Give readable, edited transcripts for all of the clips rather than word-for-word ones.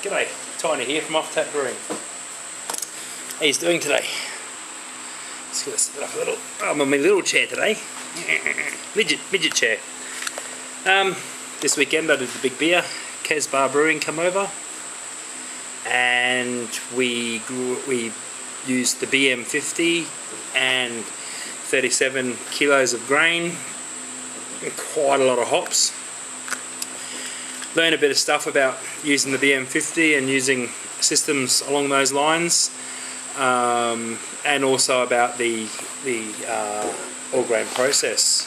G'day, Tiny here from Off Tap Brewing. How you doing today? Just gonna sit up a little. I'm on my little chair today. Midget chair. This weekend I did the big beer. Casbah Brewing come over, and we used the BM50 and 37 kilos of grain and quite a lot of hops. Learn a bit of stuff about using the BM50 and using systems along those lines, and also about the all grain process.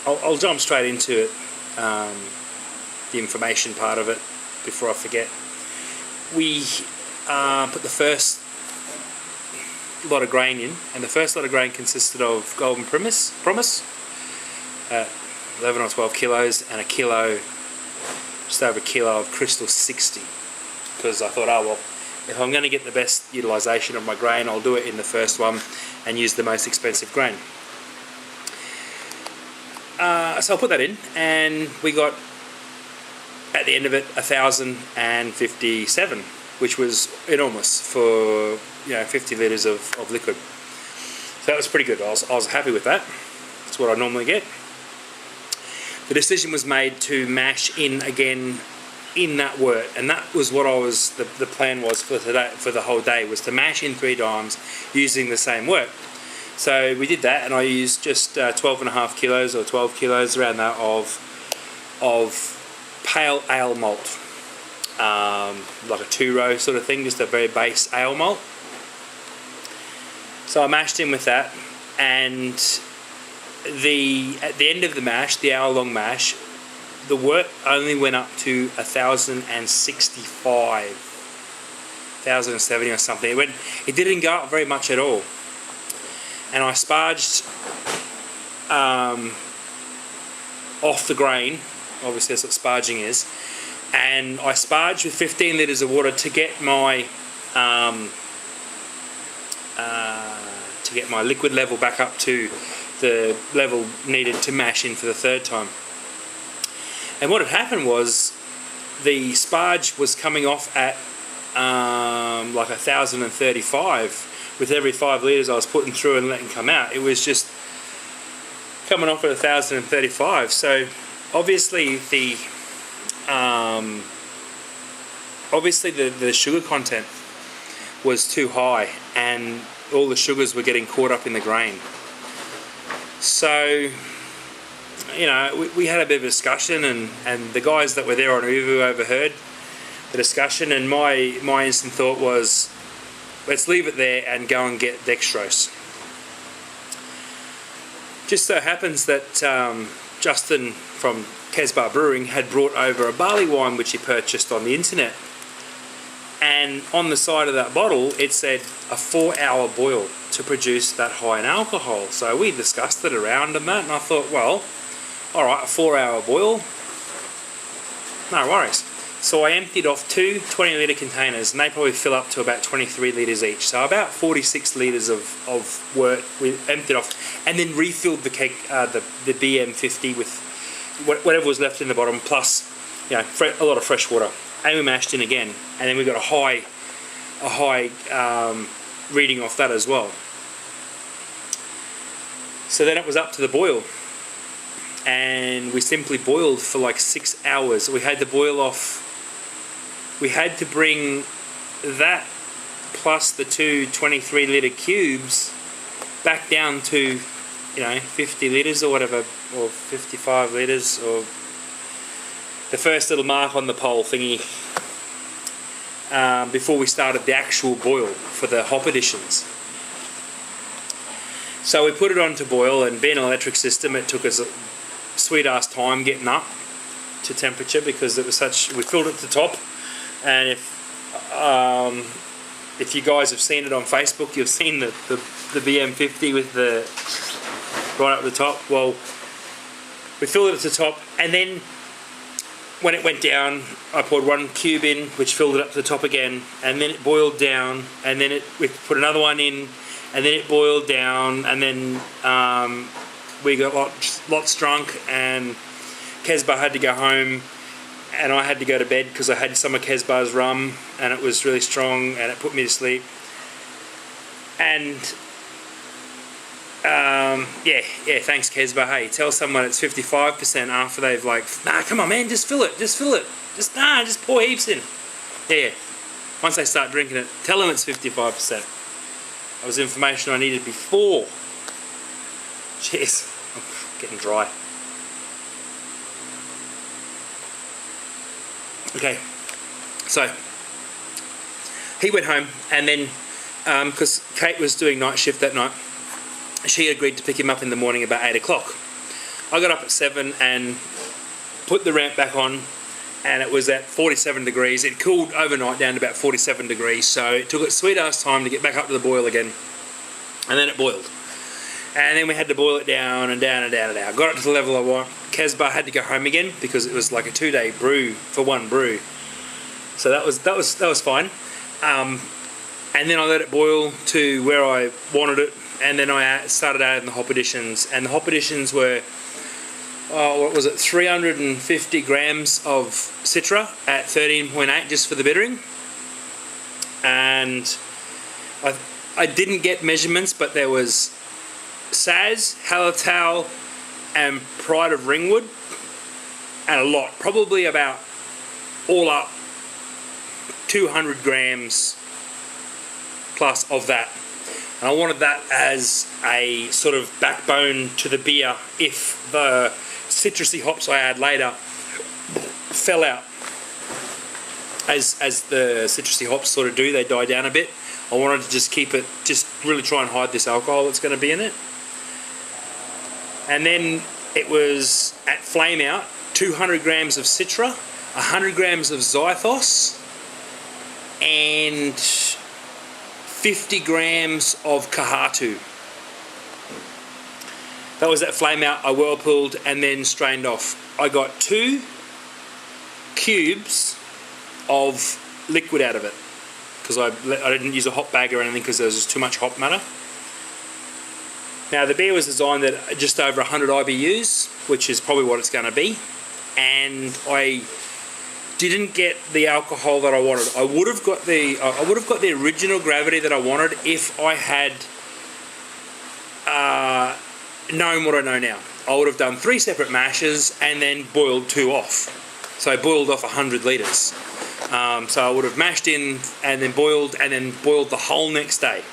I'll jump straight into it, the information part of it before I forget. We put the first lot of grain in, and the first lot of grain consisted of Golden Promise, 11 or 12 kilos, and just over a kilo of Crystal 60, because I thought, oh well, if I'm going to get the best utilisation of my grain, I'll do it in the first one and use the most expensive grain. So I'll put that in, and we got, at the end of it, 1,057, which was enormous for 50 litres of liquid. So that was pretty good. I was happy with that. That's what I normally get. The decision was made to mash in again in that wort, and that was what the plan was for today, for the whole day, was to mash in 3 times using the same wort. So we did that, and I used just 12.5 kilos or 12 kilos around that of pale ale malt, like a 2-row sort of thing, just a very base ale malt. So I mashed in with that, and at the end of the mash, the hour-long mash, the wort only went up to 1,065, 1,070 or something. It didn't go up very much at all. And I sparged off the grain. Obviously that's what sparging is. And I sparged with 15 litres of water to get my liquid level back up to the level needed to mash in for the 3rd time. And what had happened was the sparge was coming off at like 1,035. With every 5 litres I was putting through and letting come out, it was just coming off at 1,035. So obviously the sugar content was too high, and all the sugars were getting caught up in the grain. So we had a bit of a discussion, and the guys that were there on Uvu overheard the discussion, and my instant thought was, let's leave it there and go and get dextrose. Just so happens that Justin from Casbah Brewing had brought over a barley wine which he purchased on the internet, and on the side of that bottle it said a 4-hour boil to produce that high in alcohol. So we discussed it around and that, and I thought, well, alright, a 4-hour boil, no worries. So I emptied off 2 20-litre containers, and they probably fill up to about 23 litres each. So about 46 litres of wort we emptied off, and then refilled the BM50 with whatever was left in the bottom, plus a lot of fresh water. And we mashed in again, and then we got a high reading off that as well. So then it was up to the boil, and we simply boiled for like 6 hours. We had to boil off. We had to bring that plus the 2 23-litre cubes back down to 50 litres or whatever, or 55 litres, or the first little mark on the pole thingy, before we started the actual boil for the hop additions. So we put it on to boil, and being an electric system, it took us a sweet ass time getting up to temperature, because it was we filled it to the top. And if you guys have seen it on Facebook, you've seen the BM50 with the right up the top. Well, we filled it at the top, and then when it went down, I poured 1 cube in, which filled it up to the top again, and then it boiled down, and then we put another one in, and then it boiled down, and then we got lots drunk, and Casbah had to go home and I had to go to bed because I had some of Kesbar's rum and it was really strong and it put me to sleep. And yeah, thanks Kesbar. Hey, tell someone it's 55% after they've like, nah, come on man, just fill it, just pour heaps in. Yeah, once they start drinking it, tell them it's 55%. That was information I needed before. Cheers. I'm getting dry. Okay, so he went home, and then because Kate was doing night shift that night, she agreed to pick him up in the morning about 8 o'clock. I got up at 7 and put the ramp back on, and it was at 47 degrees. It cooled overnight down to about 47 degrees, so it took its sweet ass time to get back up to the boil again, and then it boiled. And then we had to boil it down and down and down and down. Got it to the level I want. Kesbar had to go home again because it was like a 2-day brew for one brew. So that was fine. And then I let it boil to where I wanted it, and then I started adding the hop additions. And the hop additions were, what was it, 350 grams of Citra at 13.8 just for the bittering. And I didn't get measurements, but there was Saz, Hallertau, and Pride of Ringwood, and a lot, probably about all up 200 grams plus of that. And I wanted that as a sort of backbone to the beer if the citrusy hops I add later fell out. As the citrusy hops sort of do, they die down a bit. I wanted to just keep it, just really try and hide this alcohol that's going to be in it. And then it was at flame out, 200 grams of Citra, 100 grams of Zythos, and 50 grams of Kahatu. That was at flame out. I whirlpooled and then strained off. I got 2 cubes of liquid out of it because I didn't use a hop bag or anything because there was just too much hop matter. Now the beer was designed at just over 100 IBUs, which is probably what it's going to be, and I didn't get the alcohol that I wanted. I would have got the original gravity that I wanted if I had known what I know now. I would have done 3 separate mashes and then boiled 2 off. So I boiled off 100 litres. So I would have mashed in and then boiled the whole next day.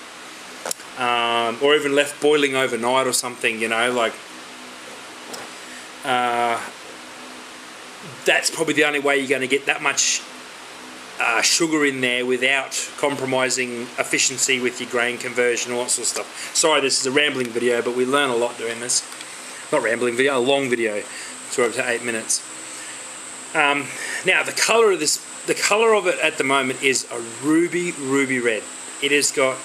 Or even left boiling overnight or something, you know, like that's probably the only way you're going to get that much sugar in there without compromising efficiency with your grain conversion, all that sort of stuff. Sorry, this is a rambling video, but we learn a lot doing this. Not rambling video, a long video. It's up to 8 minutes. Now the colour of this, the colour of it at the moment is a ruby red. It has got,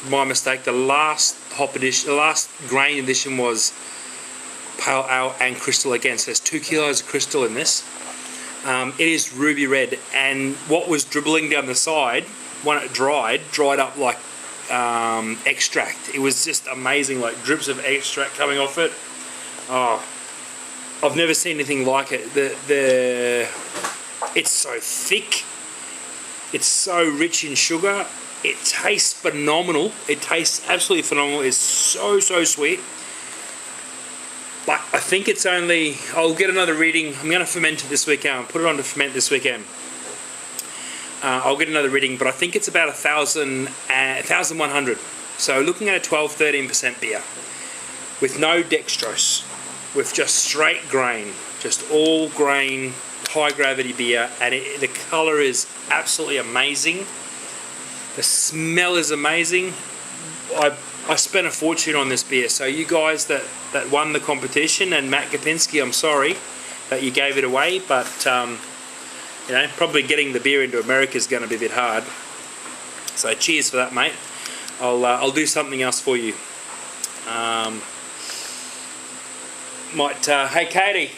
my mistake, the last hop edition, the last grain edition was pale ale and crystal again, so there's 2 kilos of crystal in this. It is ruby red, and what was dribbling down the side when it dried up like extract. It was just amazing, like drips of extract coming off it. Oh, I've never seen anything like it. It's so thick, it's so rich in sugar. It tastes phenomenal. It tastes absolutely phenomenal. It's so sweet. But I think it's only, I'll get another reading. I'm going to ferment it this weekend. I'll put it on to ferment this weekend. I'll get another reading, but I think it's about 1,100. So looking at a 12-13% beer with no dextrose, with just straight grain, just all grain, high gravity beer, and the colour is absolutely amazing. The smell is amazing. I spent a fortune on this beer, so you guys that won the competition, and Matt Gapinski, I'm sorry that you gave it away, but you know, probably getting the beer into America is going to be a bit hard. So cheers for that, mate. I'll do something else for you. Hey Katie,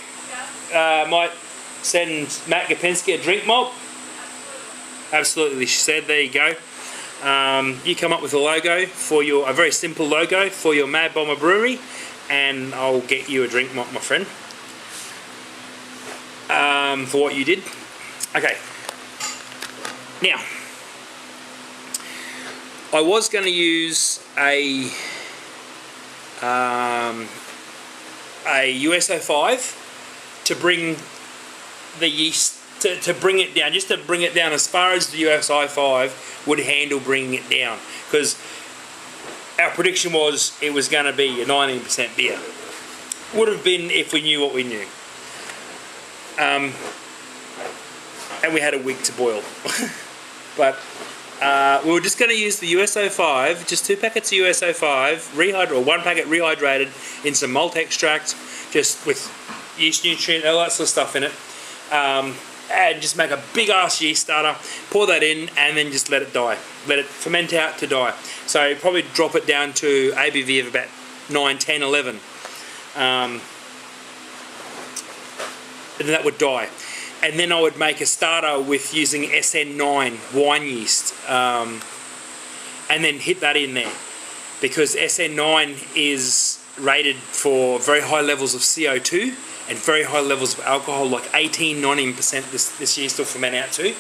might send Matt Gapinski a drink mob. Absolutely, she said. There you go. You come up with a logo for a very simple logo for your Mad Bomber Brewery, and I'll get you a drink, my friend. for what you did. Okay. Now, I was going to use a USO5 to bring the yeast, to bring it down, just to bring it down as far as the USO5 would handle bringing it down, because our prediction was it was going to be a 19% beer. Would have been if we knew what we knew. And we had a week to boil. But we were just going to use the USO5, just 2 packets of USO5, or 1 packet rehydrated in some malt extract, just with yeast nutrient, all that sort of stuff in it. And just make a big ass yeast starter, pour that in, and then just let it die. Let it ferment out to die. So probably drop it down to ABV of about 9, 10, 11. And then that would die. And then I would make a starter with using SN9 wine yeast, and then hit that in there, because SN9 is rated for very high levels of CO2 and very high levels of alcohol, like 18-19% this yeast will ferment out to,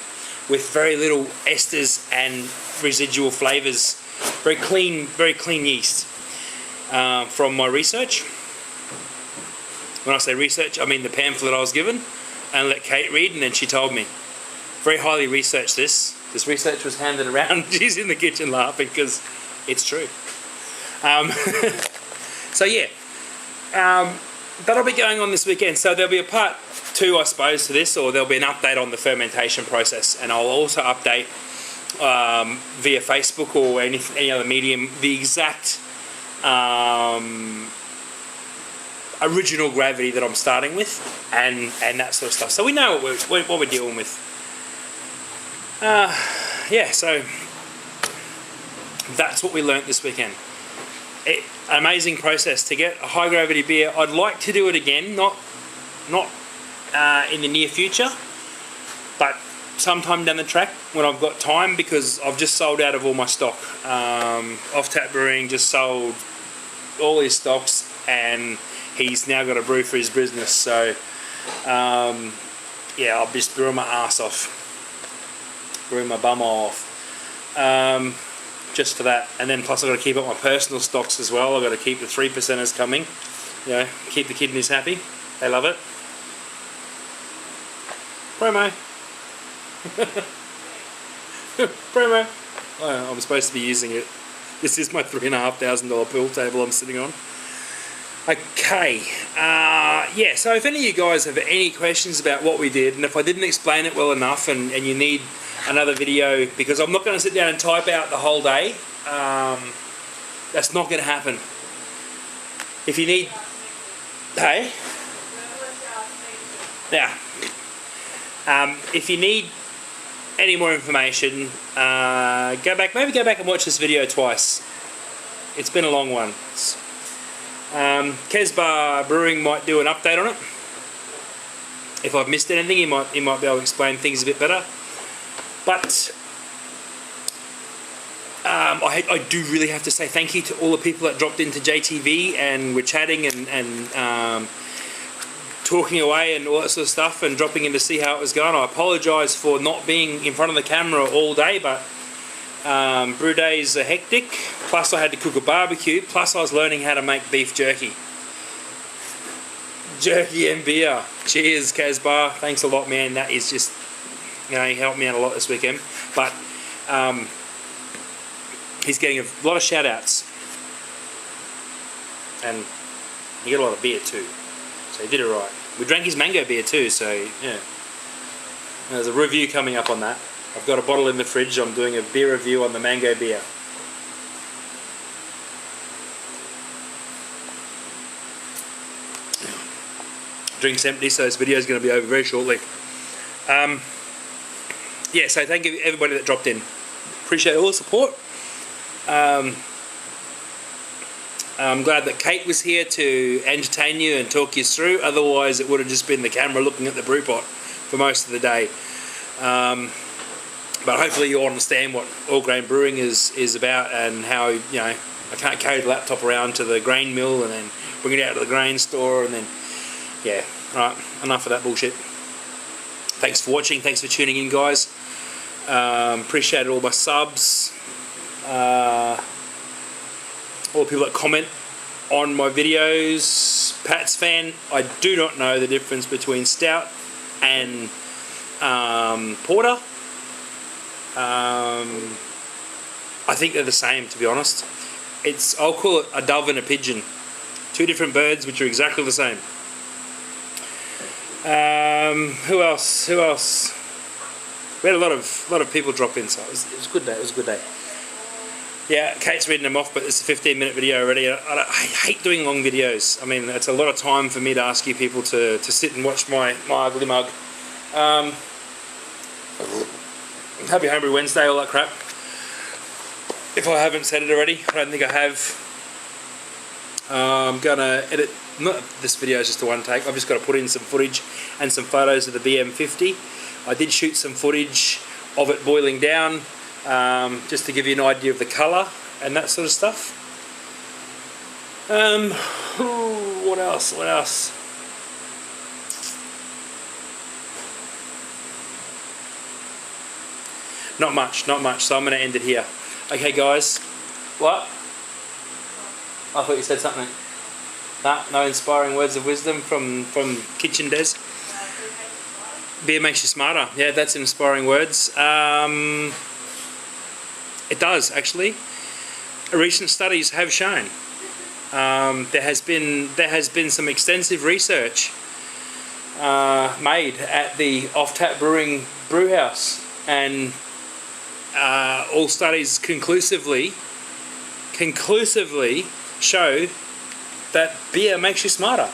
with very little esters and residual flavours. Very clean yeast. From my research. When I say research, I mean the pamphlet I was given, and let Kate read, and then she told me. Very highly researched this. This research was handed around. She's in the kitchen laughing because it's true. So yeah, that'll be going on this weekend. So there'll be a part 2, I suppose, to this, or there'll be an update on the fermentation process, and I'll also update via Facebook or any other medium the exact original gravity that I'm starting with, and that sort of stuff. So we know what we're dealing with. Yeah, so that's what we learnt this weekend. Amazing process to get a high gravity beer. I'd like to do it again, not in the near future, but sometime down the track when I've got time, because I've just sold out of all my stock. Off Tap Brewing just sold all his stocks, and he's now got a brew for his business. So yeah, I'll just brew my ass off, brew my bum off, just for that. And then plus I've got to keep up my personal stocks as well. I've got to keep the 3%ers coming, you know, keep the kidneys happy. They love it. Promo. Promo. Oh, I'm supposed to be using it. This is my $3,500 pool table I'm sitting on. Okay, yeah, so if any of you guys have any questions about what we did, and if I didn't explain it well enough and you need another video, because I'm not going to sit down and type out the whole day, that's not going to happen. If you need, hey? Now, if you need any more information, maybe go back and watch this video twice. It's been a long one. Casbah Brewing might do an update on it. If I've missed anything, he might be able to explain things a bit better. But I do really have to say thank you to all the people that dropped into JTV and were chatting and talking away and all that sort of stuff, and dropping in to see how it was going. I apologise for not being in front of the camera all day, but brew days are hectic, plus I had to cook a barbecue, plus I was learning how to make beef jerky. Jerky and beer. Cheers, Casbah. Thanks a lot, man. That is just, you know, he helped me out a lot this weekend. But he's getting a lot of shout outs, and he got a lot of beer too, so he did it right. We drank his mango beer too, so yeah. There's a review coming up on that. I've got a bottle in the fridge. I'm doing a beer review on the mango beer. Drink's empty, so this video is going to be over very shortly. Yeah, so thank you everybody that dropped in. Appreciate all the support. I'm glad that Kate was here to entertain you and talk you through. Otherwise, it would have just been the camera looking at the brew pot for most of the day. But hopefully you all understand what all grain brewing is about, and how, you know, I can't carry the laptop around to the grain mill and then bring it out to the grain store, and then, yeah, alright, enough of that bullshit. Thanks for watching. Thanks for tuning in, guys. Appreciate all my subs. All the people that comment on my videos. Pat's fan. I do not know the difference between stout and porter. I think they're the same, to be honest. I'll call it a dove and a pigeon. Two different birds which are exactly the same. Who else? We had a lot of people drop in, so it was a good day. It was a good day. Yeah, Kate's reading them off, but it's a 15-minute video already. I hate doing long videos. I mean, it's a lot of time for me to ask you people to sit and watch my ugly mug. Happy Homebrew Wednesday, all that crap. If I haven't said it already, I don't think I have. I'm gonna edit. Not this video is just a one take. I've just got to put in some footage and some photos of the BM50. I did shoot some footage of it boiling down, just to give you an idea of the colour and that sort of stuff. What else? What else? Not much. So I'm going to end it here. Okay, guys. What? I thought you said something. Nah, no inspiring words of wisdom from Kitchen Des. Beer makes you smarter. Yeah, that's inspiring words. It does, actually. Recent studies have shown there has been some extensive research made at the Off-Tap Brewing Brewhouse, and all studies conclusively show that beer makes you smarter.